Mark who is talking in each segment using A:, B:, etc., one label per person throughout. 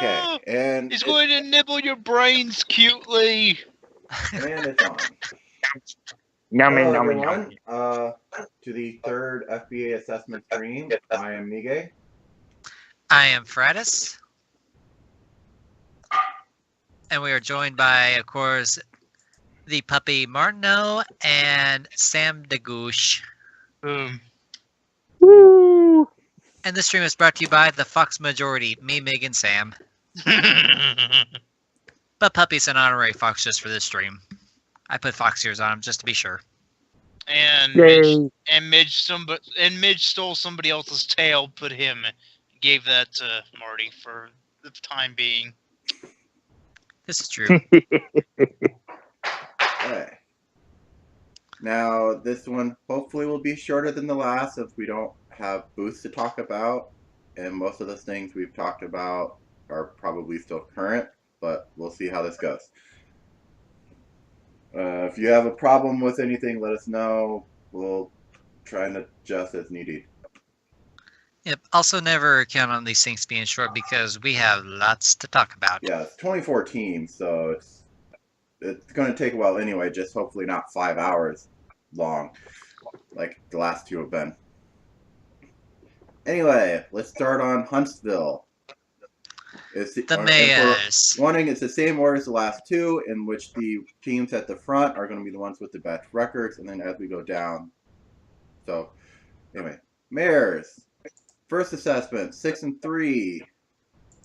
A: Okay, and
B: he's going to nibble your brains cutely.
A: And it's on.
C: Yummy,
A: Hello,
C: yummy,
A: everyone.
C: yummy.
A: To the third FBA assessment stream. I am Mige.
D: I am Fradis. And we are joined by, of course, the puppy Martineau and Sam DeGouche.
B: Boom.
C: Woo!
D: And this stream is brought to you by the Fox Majority, me, Mig, and Sam. But Puppy's an honorary fox just for this stream. I put fox ears on him just to be sure.
B: And
C: Yay.
B: Midge stole somebody else's tail, gave that to Marty for the time being.
D: This is true.
A: Okay. Now, this one hopefully will be shorter than the last since we don't have booths to talk about. And most of the things we've talked about are probably still current, but we'll see how this goes. If you have a problem with anything, let us know. We'll try and adjust as needed.
D: Yep. Also, never count on these things being short because we have lots to talk about.
A: Yeah, it's 2014, so it's going to take a while anyway, just hopefully not 5 hours long like the last two have been. Anyway, let's start on Huntsville.
D: The Mayors.
A: Warning, it's the same order as the last two, in which the teams at the front are going to be the ones with the best records, and then as we go down. So, anyway, Mayors. First assessment, 6-3.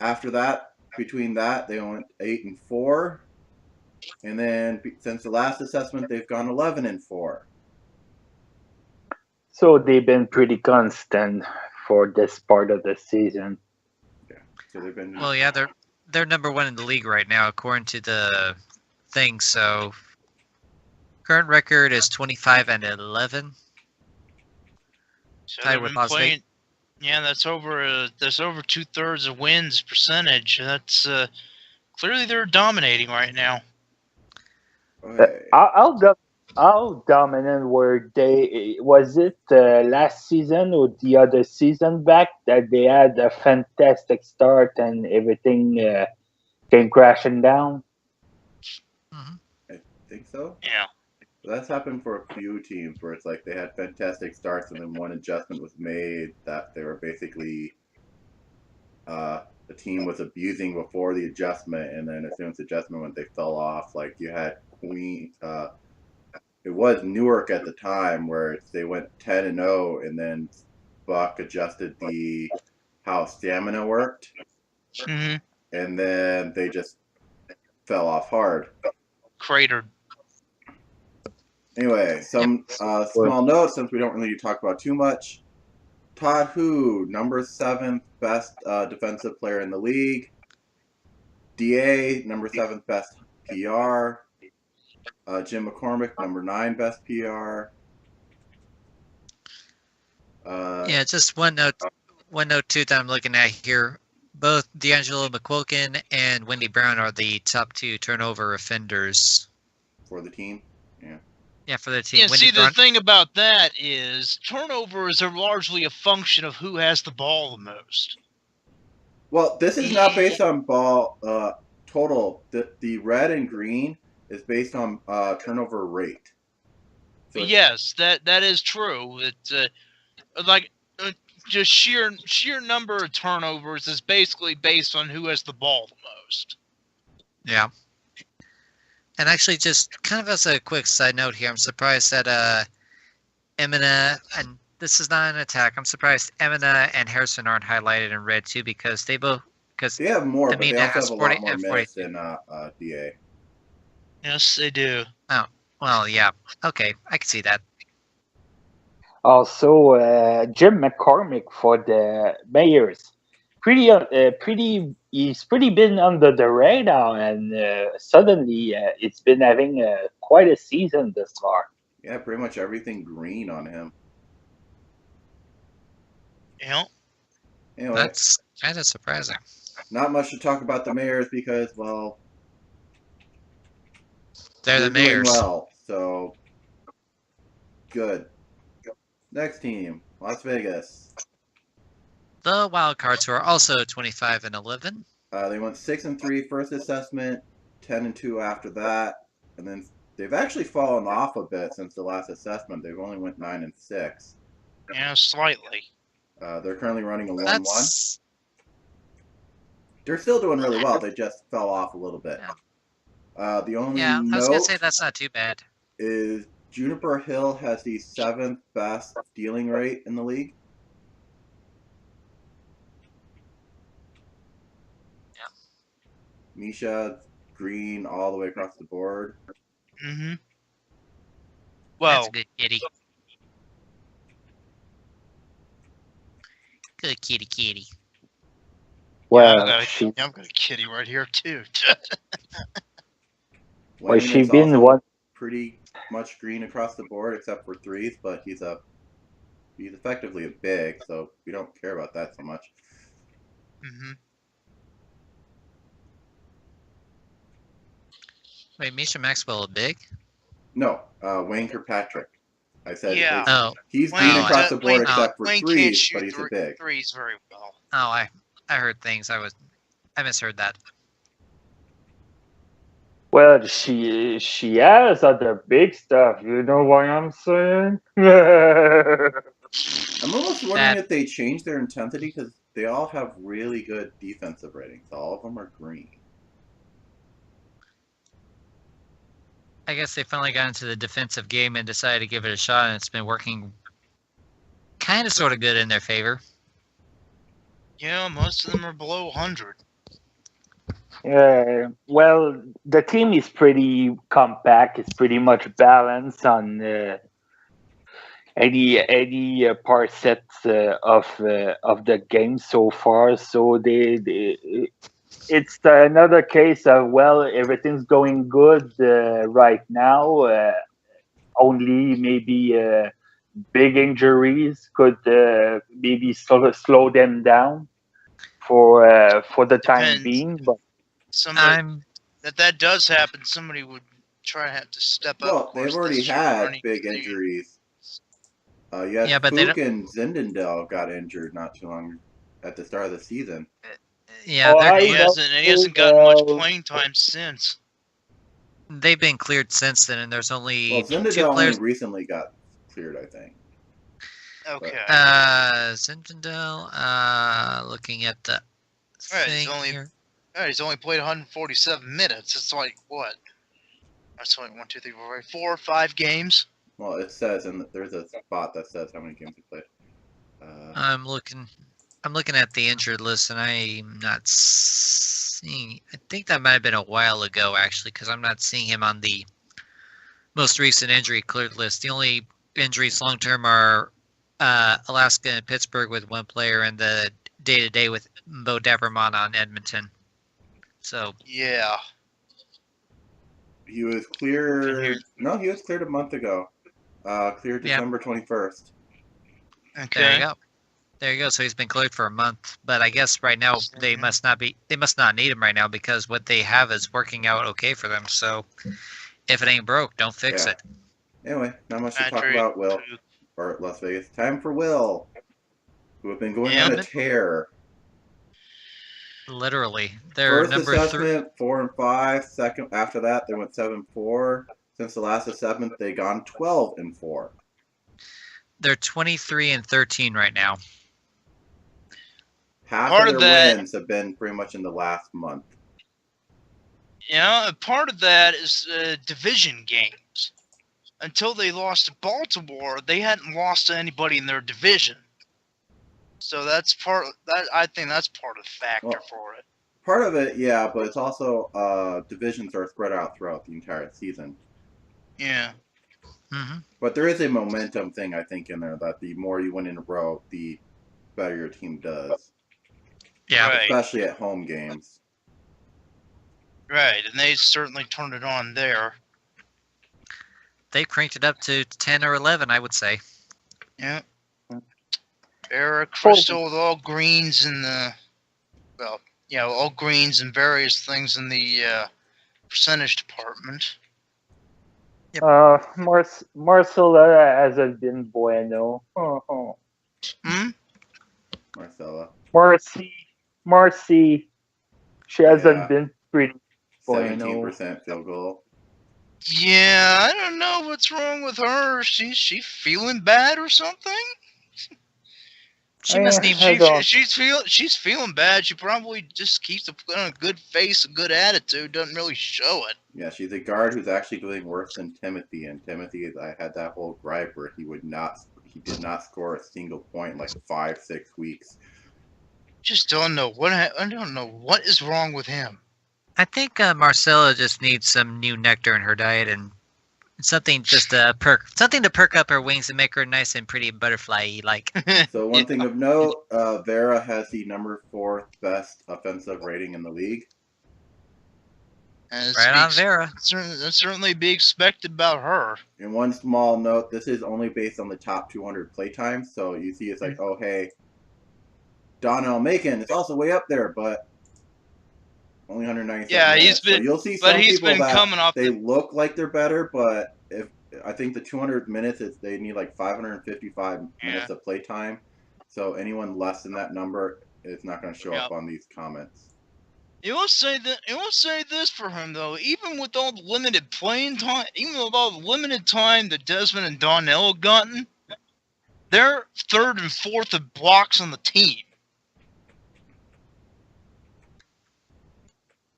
A: After that, between that, they went 8-4. And then since the last assessment, they've gone 11-4.
C: So they've been pretty constant for this part of the season.
A: Yeah. So they've been.
D: Well, yeah, they're number one in the league right now, according to the thing. So current record is 25-11.
B: So
D: Tied
B: they've
D: with
B: been
D: Las
B: playing.
D: Vegas.
B: Yeah, that's over 2/3 of wins percentage. That's clearly they're dominating right now.
A: Okay.
C: How dominant were they? Was it last season or the other season back that they had a fantastic start and everything came crashing down?
D: Mm-hmm.
A: I think so.
B: Yeah.
A: That's happened for a few teams where it's like they had fantastic starts and then one adjustment was made that they were basically the team was abusing before the adjustment, and then as soon as the adjustment went, they fell off. Like you had Queen. It was Newark at the time where they went 10-0, and then Buck adjusted how stamina worked,
B: Mm-hmm.
A: and then they just fell off hard.
B: Cratered.
A: Anyway, some small notes since we don't really talk about too much. Todd Hu, number 7th best defensive player in the league. DA, number 7th best PR. Jim McCormick, number 9 best PR.
D: Yeah, just one note too that I'm looking at here. Both D'Angelo McQuilkin and Wendy Brown are the top 2 turnover offenders
A: For the team. Yeah.
D: Yeah, for the team.
B: Yeah,
D: Wendy
B: see,
D: Brown,
B: the thing about that is turnovers are largely a function of who has the ball the most.
A: Well, this is not based on ball total. The red and green is based on turnover rate. So
B: yes, that is true. It's just sheer number of turnovers is basically based on who has the ball the most.
D: yeah. And actually, just kind of as a quick side note here, I'm surprised that Emina, and this is not an attack, I'm surprised Emina and Harrison aren't highlighted in red too, because they
A: have more, but they
D: Amina
A: also
D: has
A: have a
D: 40
A: lot more
D: and
A: minutes
D: 42.
A: than DA.
B: Yes, they do.
D: Oh, well, yeah. Okay, I can see that.
C: Also, Jim McCormick for the Mayors. He's pretty been under the radar, and suddenly it's been having quite a season this far.
A: Yeah, pretty much everything green on him.
B: Yeah.
A: Anyway,
D: That's kind of surprising.
A: not much to talk about the Mayors because, well,
D: They're the
A: doing
D: Mayors.
A: well, so good. Next team, Las Vegas.
D: The Wildcards, who are also 25-11.
A: They went 6-3 first assessment, 10-2 after that, and then they've actually fallen off a bit since the last assessment. They've only went 9-6.
B: Yeah, slightly.
A: They're currently running a 1-1.
D: That's
A: They're still doing really well. They just fell off a little bit. The only
D: I was gonna
A: note
D: say that's not too bad.
A: is Juniper Hill has the 7th best stealing rate in the league. Misha, green all the way across the board.
B: Mm-hmm.
D: That's
B: Well,
D: a good kitty. Good kitty.
C: Well,
B: I've got a kitty right here too.
C: Well,
A: Wayne
C: she
A: is
C: been
A: also
C: one.
A: pretty much green across the board except for threes, but he's effectively a big, so we don't care about that so much.
B: Mm-hmm.
D: Wait, Misha Maxwell a big?
A: No, Wayne Kirkpatrick. I said
B: Yeah.
D: Oh,
A: he's
B: Wayne
A: green across the board
B: Wayne-
A: except for
B: Wayne can't
A: threes,
B: shoot
A: but he's a big.
B: threes very well.
D: I heard things. I misheard that.
C: Well, she has other big stuff. You know what I'm saying?
A: I'm almost wondering if they changed their intensity because they all have really good defensive ratings. All of them are green.
D: I guess they finally got into the defensive game and decided to give it a shot, and it's been working kind of sort of good in their favor.
B: Yeah, most of them are below 100.
C: Yeah, well, the team is pretty compact. It's pretty much balanced on any part sets of the game so far. So it's another case of, well, everything's going good right now. Only maybe big injuries could maybe slow them down for the time
B: Depends.
C: being. But
B: Somebody that does happen. Somebody would try to have to step up.
A: Well,
B: Of course,
A: they've already
B: this year
A: had
B: running
A: big
B: the-
A: injuries.
D: Yeah, but they
A: Fook and Zindendel got injured not too long at the start of the season.
D: Yeah,
C: Oh,
B: He hasn't gotten much playing time since.
D: they've been cleared since then, and there's only
A: Well,
D: two
A: Zindendel
D: players.
A: only recently got cleared, I think.
B: Okay.
D: Zinfandel, looking at the
B: Right, he's
D: thing
B: only-
D: here.
B: Yeah, he's only played 147 minutes. It's like what? That's like 1, 2, 3, 4, 4 or 5 games.
A: Well, it says, and there's a spot that says how many games he played.
D: I'm looking at the injured list, and I'm not seeing. I think that might have been a while ago, actually, because I'm not seeing him on the most recent injury cleared list. The only injuries long term are Alaska and Pittsburgh with one player, and the day-to-day with Bo Devermont on Edmonton. So
B: Yeah.
A: He was cleared. No, he was cleared a month ago. Cleared
D: Yeah.
A: December 21st.
B: Okay.
D: there you go. There you go. So he's been cleared for a month, but I guess right now they must not need him right now because what they have is working out okay for them. So if it ain't broke, don't fix
A: Yeah.
D: it.
A: Anyway, not much to talk
B: Patrick,
A: about, Will. Or Las Vegas. Time for Will, who have been going
B: Yeah.
A: on a tear.
D: Literally, they're
A: First
D: number 3.
A: assessment, 4 and 5. Second, after that, they went 7-4. Since the last assessment, they gone 12-4.
D: They're 23 and 13 right now.
A: Half
B: Part
A: of
B: of
A: their
B: that-
A: wins have been pretty much in the last month.
B: Yeah, part of that is division games. Until they lost to Baltimore, they hadn't lost to anybody in their division. So that's part of that. I think that's part of the factor
A: Well,
B: for it.
A: Part of it, yeah, but it's also divisions are spread out throughout the entire season.
B: Yeah.
D: Hmm.
A: But there is a momentum thing, I think, in there that the more you win in a row, the better your team does.
D: Yeah,
B: Right.
A: Especially at home games.
B: Right, and they certainly turned it on there.
D: they cranked it up to 10 or 11, I would say.
B: Yeah. Eric Crystal with all greens in the, well, all greens and various things in the percentage department.
C: Marcella hasn't been bueno.
B: Hmm?
A: Marcella.
C: Marcy. She hasn't
A: Yeah.
C: been pretty.
A: 17% field goal.
B: Yeah, I don't know what's wrong with her. She feeling bad or something?
D: She must need.
B: She's feeling bad. She probably just keeps a good face, a good attitude. Doesn't really show it.
A: Yeah, she's a guard who's actually doing worse than Timothy. And Timothy, I had that whole gripe where he did not score a single point in like 5-6 weeks.
B: Just don't know I don't know what is wrong with him.
D: I think Marcella just needs some new nectar in her diet and something just to perk up her wings and make her nice and pretty butterfly-y like.
A: So one thing of note, Vera has the number 4th best offensive rating in the league.
B: And
D: Right on, Vera.
B: That's certainly be expected about her.
A: And one small note, this is only based on the top 200 playtimes. So you see it's like, oh, hey, Donnell Macon is also way up there, but only 197
B: Yeah,
A: minutes.
B: he's been.
A: So you'll see
B: But
A: some
B: he's
A: people
B: been
A: that
B: coming off.
A: they look like they're better, but if I think the 200 minutes they need like 555 minutes of play time. So anyone less than that number is not going to show up on these comments.
B: You will say that. You will say this for him though. Even with all the limited playing time, even with all the limited time that Desmond and Donnell have gotten, they're 3rd and 4th in blocks on the team.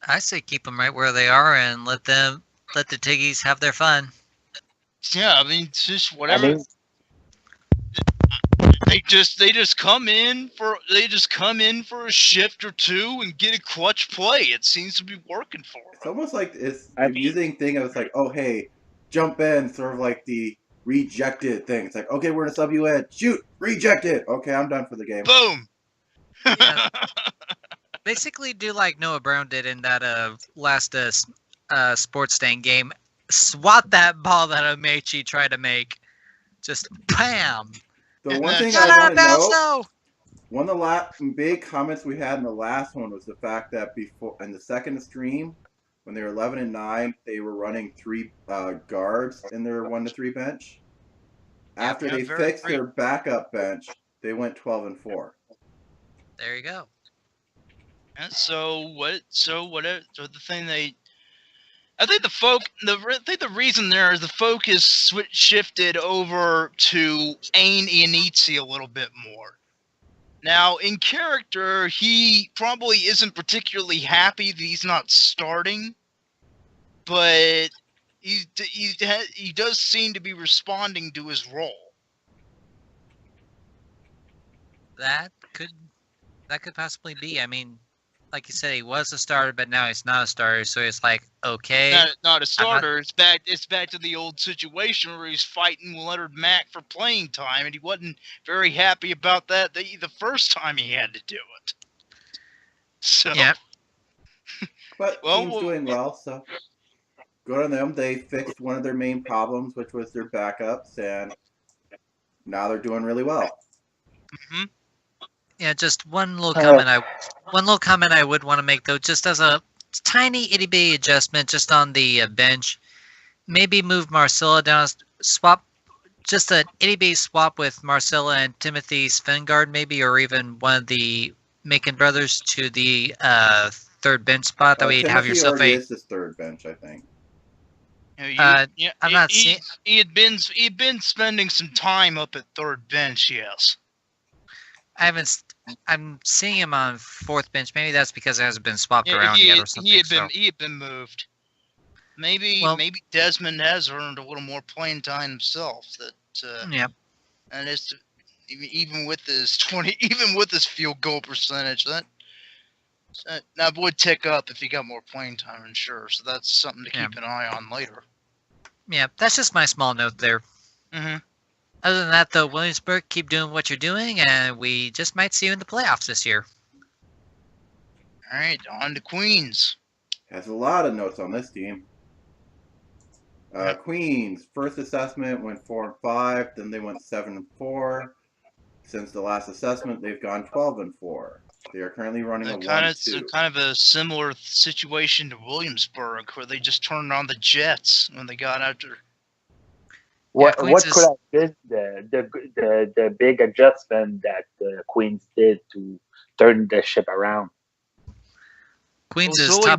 D: I say keep them right where they are and let the Tiggies have their fun.
B: Yeah, I mean, it's just whatever. They just come in for a shift or two and get a clutch play. It seems to be working for them.
A: It's almost like it's an amusing thing. I was like, oh hey, jump in, sort of like the rejected thing. It's like, okay, we're gonna sub you in. Shoot, rejected. Okay, I'm done for the game.
B: Boom.
D: Yeah. Basically, do like Noah Brown did in that last Sports Stain game. Swat that ball that Amechi tried to make. Just bam.
A: The one thing I want to know, one of the big comments we had in the last one was the fact that before in the second stream, when they were 11-9, they were running 3 guards in their 1-3 bench. After they fixed their backup bench, they went 12-4.
D: There you go.
B: And so the thing I think the reason there is the focus shifted over to Ain Iannizi a little bit more. Now, in character, he probably isn't particularly happy that he's not starting, but he does seem to be responding to his role.
D: That could possibly be. I mean, like you said, he was a starter, but now he's not a starter. So it's like, okay,
B: not a starter. It's back to the old situation where he's fighting Leonard Mack for playing time, and he wasn't very happy about that the first time he had to do it. So,
D: yeah.
A: But team's doing well, so good on them. They fixed one of their main problems, which was their backups, and now they're doing really well.
B: Mm-hmm.
D: Yeah, just one little comment I would want to make though, just as a tiny itty bitty adjustment, just on the bench, maybe move Marcella down, swap, just an itty bitty swap with Marcella and Timothy Svengard maybe, or even one of the Macon brothers to the 3rd bench spot. That way you'd have yourself a.
A: Is his 3rd bench, I think.
D: I'm not seeing.
B: He had been spending some time up at 3rd bench. Yes.
D: I'm seeing him on 4th bench. Maybe that's because it hasn't been swapped around yet or something.
B: He had been moved. Maybe Desmond has earned a little more playing time himself.
D: Yeah.
B: And it's even with his field goal percentage, that would tick up if he got more playing time, I'm sure. So that's something to keep an eye on later.
D: Yeah, that's just my small note there.
B: Mm-hmm.
D: Other than that, though, Williamsburg, keep doing what you're doing, and we just might see you in the playoffs this year.
B: All right, on to Queens.
A: Has a lot of notes on this team. Queens, first assessment went 4-5, then they went 7-4. Since the last assessment, they've gone 12-4. They are currently running a 1-2.
B: Kind of a similar situation to Williamsburg, where they just turned on the Jets when they got after.
C: What could have been the big adjustment that Queens did to turn the ship around?
D: Queens
B: Well,
D: is
B: Zoe
D: top